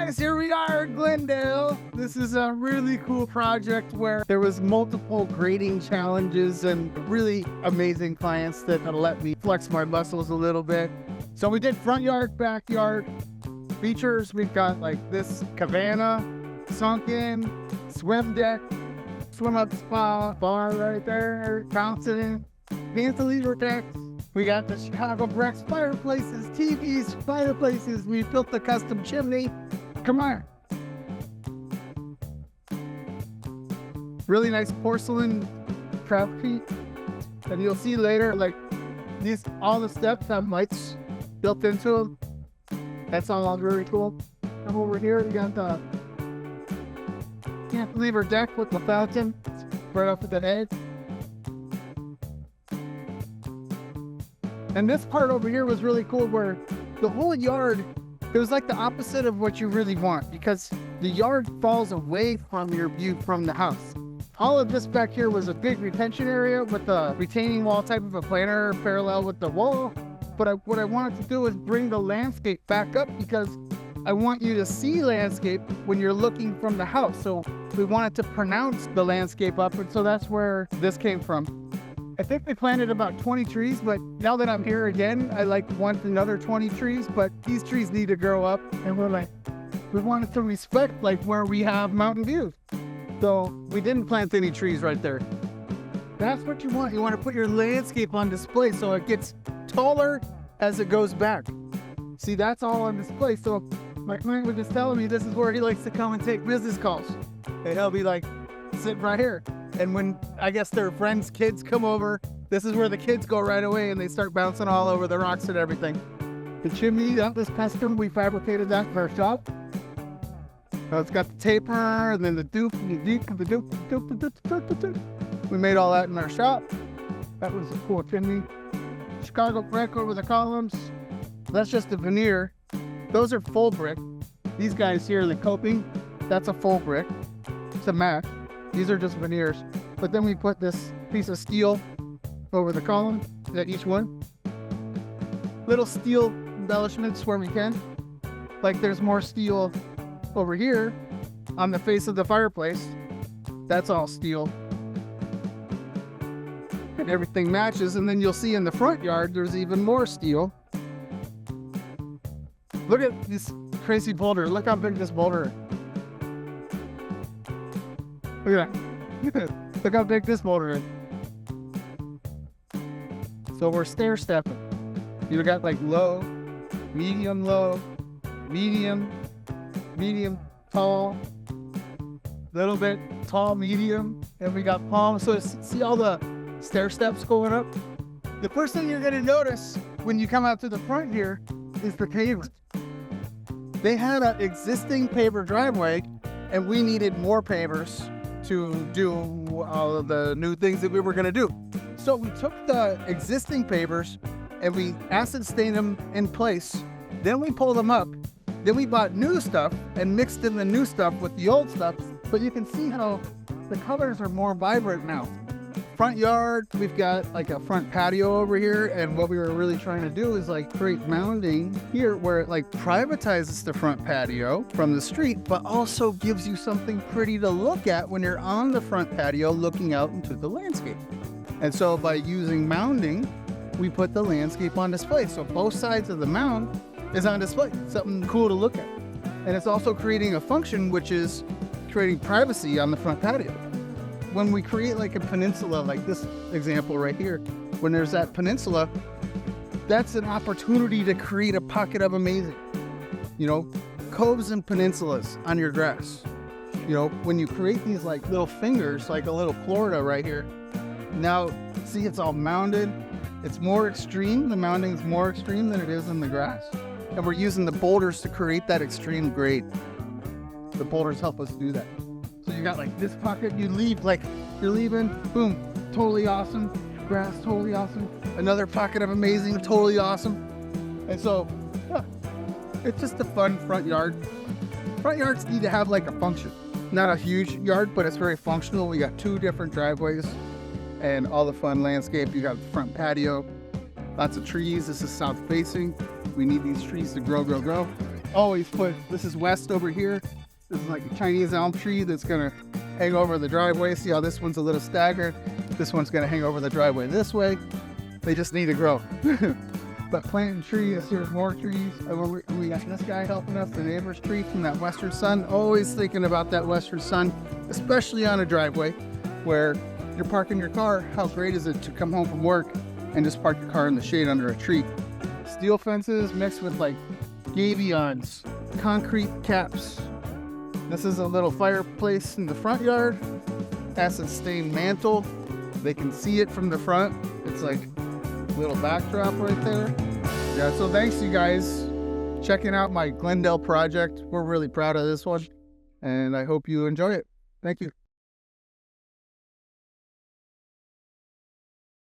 guys, here we are in Glendale. This is a really cool project where there was multiple grading challenges and really amazing clients that let me flex my muscles a little bit. So we did front yard, backyard features. We've got like this cabana, sunken, swim deck, swim up spa, bar right there, fountain, cantilevered decks. We got the Chicago bricks, fireplaces, TVs, fireplaces. We built the custom chimney. Come on. Really nice porcelain craft feet. And you'll see later, like these, all the steps have lights built into them. That's all very cool. And over here, we got the cantilever deck with the fountain right off at the edge. And this part over here was really cool where the whole yard, it was like the opposite of what you really want because the yard falls away from your view from the house. All of this back here was a big retention area with a retaining wall type of a planter parallel with the wall. But what I wanted to do is bring the landscape back up because I want you to see landscape when you're looking from the house. So we wanted to pronounce the landscape up, and so that's where this came from. I think we planted about 20 trees, but now that I'm here again, I want another 20 trees, but these trees need to grow up, and we wanted to respect where we have mountain views. So we didn't plant any trees right there. That's what you want. You want to put your landscape on display so it gets taller as it goes back. See, that's all on display. So my client was just telling me this is where he likes to come and take business calls. And he'll be sitting right here. And when, I guess, their friends' kids come over, this is where the kids go right away and they start bouncing all over the rocks and everything. The chimney, that was custom. We fabricated that for our shop. It's got the taper and then the dupe and the deep and the dupe. We made all that in our shop. That was a cool chimney. Chicago brick over the columns. That's just a veneer. Those are full brick. These guys here, the coping, that's a full brick. It's a match. These are just veneers. But then we put this piece of steel over the column at each one. Little steel embellishments where we can. Like there's more steel over here on the face of the fireplace. That's all steel. And everything matches. And then you'll see in the front yard, there's even more steel. Look at this crazy boulder. Look how big this boulder is. Look at that. Look how big this boulder is. So we're stair stepping. You got low, medium, tall, little bit tall, medium, and we got palm. So see all the stair steps going up? The first thing you're gonna notice when you come out to the front here is the paver. They had an existing paver driveway and we needed more pavers to do all of the new things that we were going to do. So we took the existing pavers and we acid stained them in place. Then we pulled them up. Then we bought new stuff and mixed in the new stuff with the old stuff. But you can see how the colors are more vibrant now. Front yard, we've got a front patio over here, and what we were really trying to do is create mounding here where it privatizes the front patio from the street, but also gives you something pretty to look at when you're on the front patio looking out into the landscape. And so by using mounding, we put the landscape on display. So both sides of the mound is on display, something cool to look at. And it's also creating a function which is creating privacy on the front patio. When we create a peninsula, like this example right here, when there's that peninsula, that's an opportunity to create a pocket of amazing. Coves and peninsulas on your grass. When you create these little fingers, like a little Florida right here. Now, see, it's all mounded. It's more extreme. The mounding is more extreme than it is in the grass. And we're using the boulders to create that extreme grade. The boulders help us do that. So you got this pocket, you leave, you're leaving, boom, totally awesome. Grass, totally awesome. Another pocket of amazing, totally awesome. And so, yeah, it's just a fun front yard. Front yards need to have a function. Not a huge yard, but it's very functional. We got 2 different driveways and all the fun landscape. You got the front patio, lots of trees. This is south facing. We need these trees to grow. always put, this is west over here. This is like a Chinese elm tree that's gonna hang over the driveway. See how this one's a little staggered? This one's gonna hang over the driveway this way. They just need to grow. But planting trees, here's more trees. We got this guy helping us, the neighbor's tree from that western sun. Always thinking about that western sun, especially on a driveway where you're parking your car. How great is it to come home from work and just park your car in the shade under a tree? Steel fences mixed with like gabions, concrete caps. This is a little fireplace in the front yard. Acid stained mantle. They can see it from the front. It's like a little backdrop right there. Yeah, so thanks you guys checking out my Glendale project. We're really proud of this one, and I hope you enjoy it. Thank you.